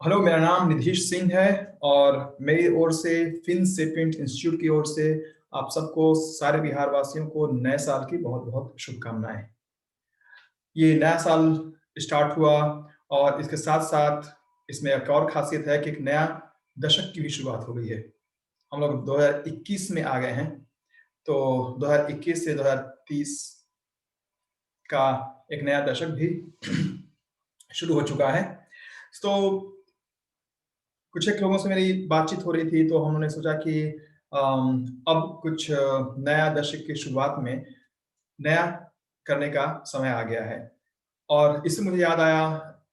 Hello, मेरा नाम निधीश सिंह है और मेरी ओर से फिनसेपिएंट इंस्टीट्यूट की ओर से आप सबको, सारे बिहार वासियों को नए साल की बहुत-बहुत शुभकामनाएँ। ये नया साल स्टार्ट हुआ और इसके साथ-साथ इसमें एक और ख़ासियत है कि एक नया दशक की भी शुरुआत हो गई है। हम लोग 2021 में आ गए हैं, तो 2021 से 2030 का एक नया दशक भी शुरू हो चुका है। तो कुछ एक लोगों से मेरी बातचीत हो रही थी, तो हम लोगों ने सोचा कि अब कुछ नया दशक की शुरुआत में नया करने का समय आ गया है। और इससे मुझे याद आया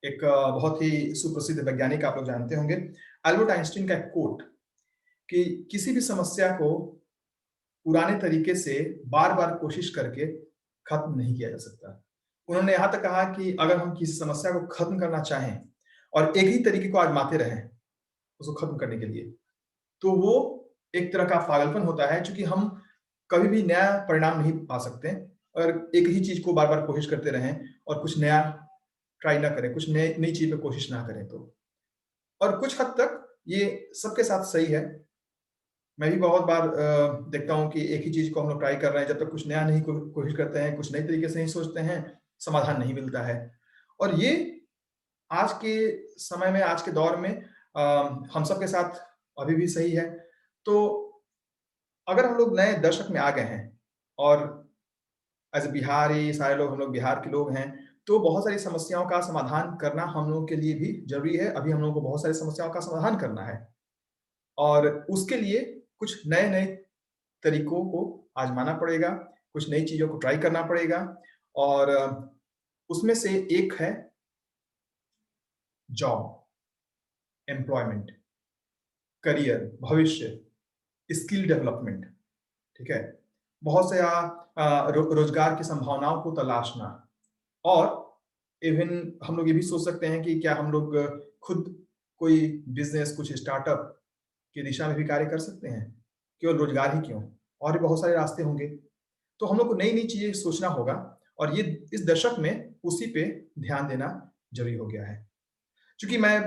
एक बहुत ही सुप्रसिद्ध वैज्ञानिक, आप लोग जानते होंगे, अल्बर्ट आइंस्टीन का एक कोट कि किसी भी समस्या को पुराने तरीके से बार-बार कोशिश करके खत्म नहीं किया जा सकता। उन्होंने यहाँ तक कहा कि अगर हम किसी समस्या को खत्म करना चाहें और एक ही तरीके को आज़माते रहें, उसको खत्म करने के लिए, तो वो एक तरह का पागलपन होता है, क्योंकि हम कभी भी नया परिणाम नहीं पा सकते और एक ही चीज़ को बार-बार कोशिश करते रहें और कुछ नया ट्राई ना करें, कुछ नए नई चीज़ पे कोशिश ना करें तो। और कुछ हद तक ये सबके साथ सही है। मैं भी बहुत बार देखता हूँ कि एक ही चीज़ को हम लोग ट्राई कर रहे हैं, जब तक कुछ नया नहीं कोशिश करते हैं, कुछ नए तरीके से नहीं सोचते हैं, समाधान नहीं मिलता है। और ये आज के समय में, आज के दौर में हम सबके साथ अभी भी सही है। तो अगर हम लोग नए दशक में आ गए हैं और एज़ अ बिहारी, सारे लोग हम लोग बिहार के लोग हैं, तो बहुत सारी समस्याओं का समाधान करना हम लोगों के लिए भी ज़रूरी है। अभी हम लोगों को बहुत सारी समस्याओं का समाधान करना है और उसके लिए कुछ नए-नए तरीकों को आज़माना पड़ेगा, कुछ नई चीज़ों को ट्राई करना पड़ेगा और उसमें से एक है जॉब, एम्प्लॉयमेंट, करियर, भविष्य, स्किल डेवलपमेंट, ठीक है? बहुत से रोज़गार की संभावनाओं को तलाशना और इवन हम लोग ये भी सोच सकते हैं कि क्या हम लोग खुद कोई बिज़नेस, कुछ स्टार्टअप की दिशा में भी कार्य कर सकते हैं? केवल रोज़गार ही क्यों? और भी बहुत सारे रास्ते होंगे। तो हम लोग को नई-नई चीज़ें सोचना होगा और ये इस दशक में उसी पे ध्यान देना ज़रूरी हो गया है। चूँकि मैं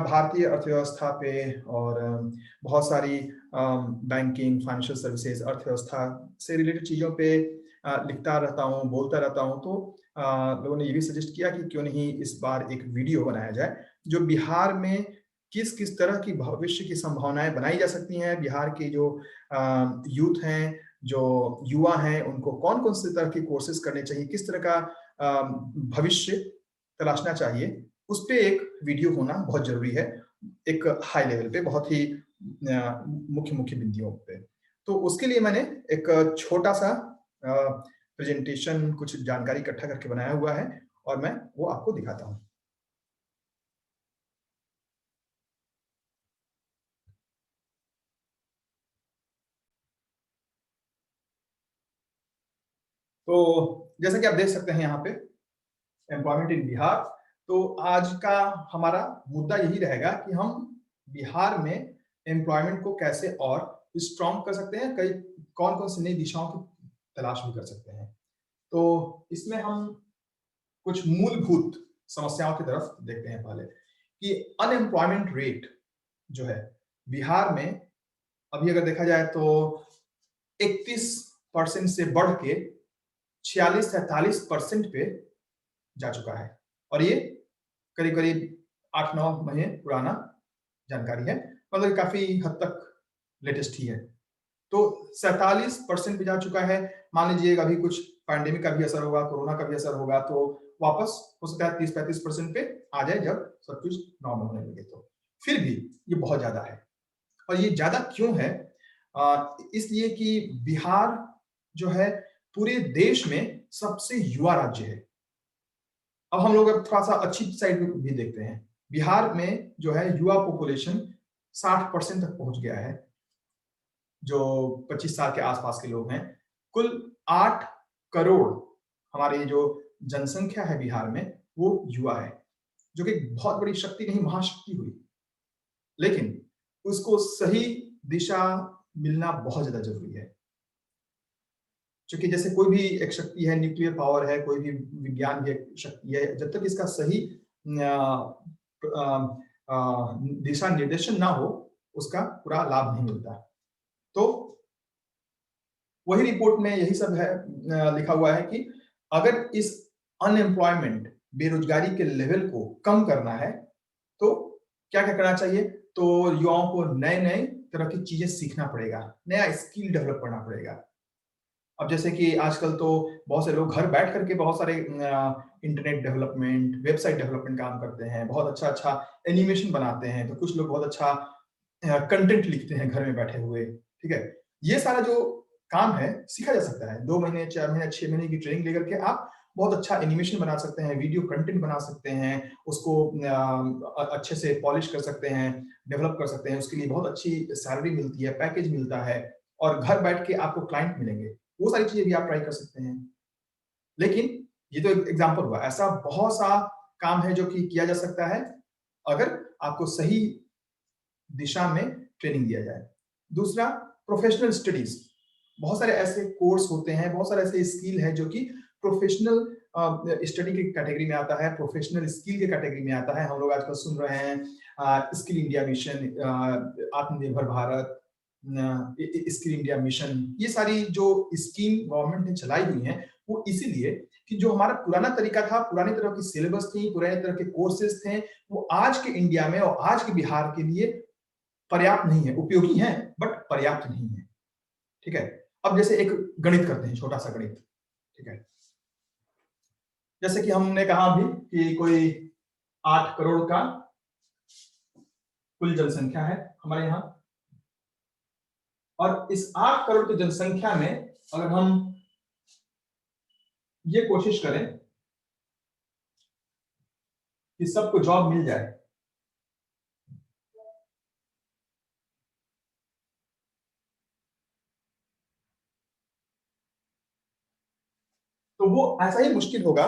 भारतीय अर्थव्यवस्था पे और बहुत सारी बैंकिंग, फाइनेंशियल सर्विसेज़, अर्थव्यवस्था से रिलेटेड चीज़ों पे लिखता रहता हूँ, बोलता रहता हूँ, तो लोगों ने ये भी सजेस्ट किया कि क्यों नहीं इस बार एक वीडियो बनाया जाए, जो बिहार में किस-किस तरह की भविष्य की संभावनाएँ बनाई जा सकती हैं, बिहार के जो यूथ हैं, जो युवा हैं, उनको कौन-कौन से तरह के कोर्सेज़ करने चाहिए, किस तरह का भविष्य तलाशना चाहिए, उस पे एक वीडियो होना बहुत ज़रूरी है, एक हाई लेवल पे, बहुत ही मुख्य-मुख्य बिंदुओं पे। तो उसके लिए मैंने एक छोटा-सा प्रेज़ेंटेशन, कुछ जानकारी इकट्ठा करके बनाया हुआ है और मैं वो आपको दिखाता हूँ। तो जैसा कि आप देख सकते हैं यहाँ पे, एम्प्लॉयमेंट इन बिहार, तो आज का हमारा मुद्दा यही रहेगा कि हम बिहार में एम्प्लॉयमेंट को कैसे और स्ट्रॉन्ग कर सकते हैं, कई कौन-कौन सी नई दिशाओं की तलाश भी कर सकते हैं। तो इसमें हम कुछ मूलभूत समस्याओं की तरफ देखते हैं पहले, कि अनएम्प्लॉयमेंट रेट जो है बिहार में, अभी अगर देखा जाए तो 31% से बढ़ के 46-47% पे जा चुका है और ये करीब-करीब 8-9 महीने पुराना जानकारी है, मतलब काफ़ी हद तक लेटेस्ट ही है। तो 47% पे जा चुका है। मान लीजिए अभी कुछ पैंडेमिक का भी असर होगा, कोरोना का भी असर होगा, तो वापस हो सकता है 30-35% पे आ जाए जब सब कुछ नॉर्मल होने लगे तो। फिर भी ये बहुत ज़्यादा है और ये ज़्यादा क्यों है? इसलिए कि बिहार जो है पूरे देश में सबसे युवा राज्य है। अब हम लोग अब थोड़ा-सा अच्छी साइड में भी देखते हैं। बिहार में जो है युवा पॉपुलेशन 60% तक पहुँच गया है। जो 25 साल के आस-पास के लोग हैं, कुल 8 करोड़ हमारी जो जनसंख्या है बिहार में, वो युवा है, जो कि बहुत बड़ी शक्ति नहीं, महाशक्ति हुई। लेकिन उसको सही दिशा मिलना बहुत ज़्यादा ज़रूरी है। क्योंकि जैसे कोई भी एक शक्ति है, न्यूक्लियर पावर है, कोई भी विज्ञान की एक शक्ति है, जब तक इसका सही दिशा निर्देशन ना हो, उसका पूरा लाभ नहीं मिलता। तो वही रिपोर्ट में यही सब है, लिखा हुआ है कि अगर इस अनएम्प्लॉयमेंट, बेरोजगारी के लेवल को कम करना है, तो क्या-क्या करना चाहिए? तो युवाओं को नए-नए तरह की चीजें सीखना पड़ेगा, नया स्किल डेवलप करना पड़ेगा। अब जैसे कि आजकल तो बहुत से लोग घर बैठ करके बहुत सारे इंटरनेट डेवलपमेंट, वेबसाइट डेवलपमेंट काम करते हैं, बहुत अच्छा-अच्छा एनिमेशन बनाते हैं, तो कुछ लोग बहुत अच्छा कंटेंट लिखते हैं घर में बैठे हुए, ठीक है? ये सारा जो काम है, सीखा जा सकता है। 2 महीने, 4 महीने, 6 महीने की ट्रेनिंग लेकर के आप बहुत अच्छा एनिमेशन बना सकते हैं, वीडियो कंटेंट बना सकते हैं, उसको अच्छे से पॉलिश कर सकते हैं, डेवलप कर सकते हैं, उसके लिए बहुत अच्छी सैलरी मिलती है, पैकेज मिलता है और घर बैठ के आपको क्लाइंट मिलेंगे। वो सारी चीज़ें भी आप ट्राई कर सकते हैं। लेकिन ये तो एक एग्ज़ाम्पल हुआ, ऐसा बहुत सा काम है जो कि किया जा सकता है, अगर आपको सही दिशा में ट्रेनिंग दिया जाए। दूसरा, प्रोफेशनल स्टडीज़। बहुत सारे ऐसे कोर्स होते हैं, बहुत सारे ऐसे स्किल है जो कि प्रोफेशनल स्टडी की कैटेगरी में आता है, प्रोफेशनल स्किल की कैटेगरी में आता है। हम लोग आजकल सुन रहे हैं स्किल इंडिया मिशन, आत्मनिर्भर भारत, स्किल इंडिया मिशन, ये सारी जो स्कीम गवर्नमेंट ने चलाई हुई हैं, वो इसीलिए कि जो हमारा पुराना तरीका था, पुरानी तरह की सिलेबस थी, पुराने तरह के कोर्सेज थे, वो आज के इंडिया में और आज के बिहार के लिए पर्याप्त नहीं है, उपयोगी हैं बट पर्याप्त नहीं है, ठीक है? अब जैसे एक गणित करते हैं, छोटा-सा गणित, ठीक है? जैसे कि हमने कहा अभी कि कोई 8 करोड़ का कुल जनसंख्या है हमारे यहाँ, और इस 8 करोड़ की जनसंख्या में अगर हम ये कोशिश करें कि सबको जॉब मिल जाए, तो वो ऐसा ही मुश्किल होगा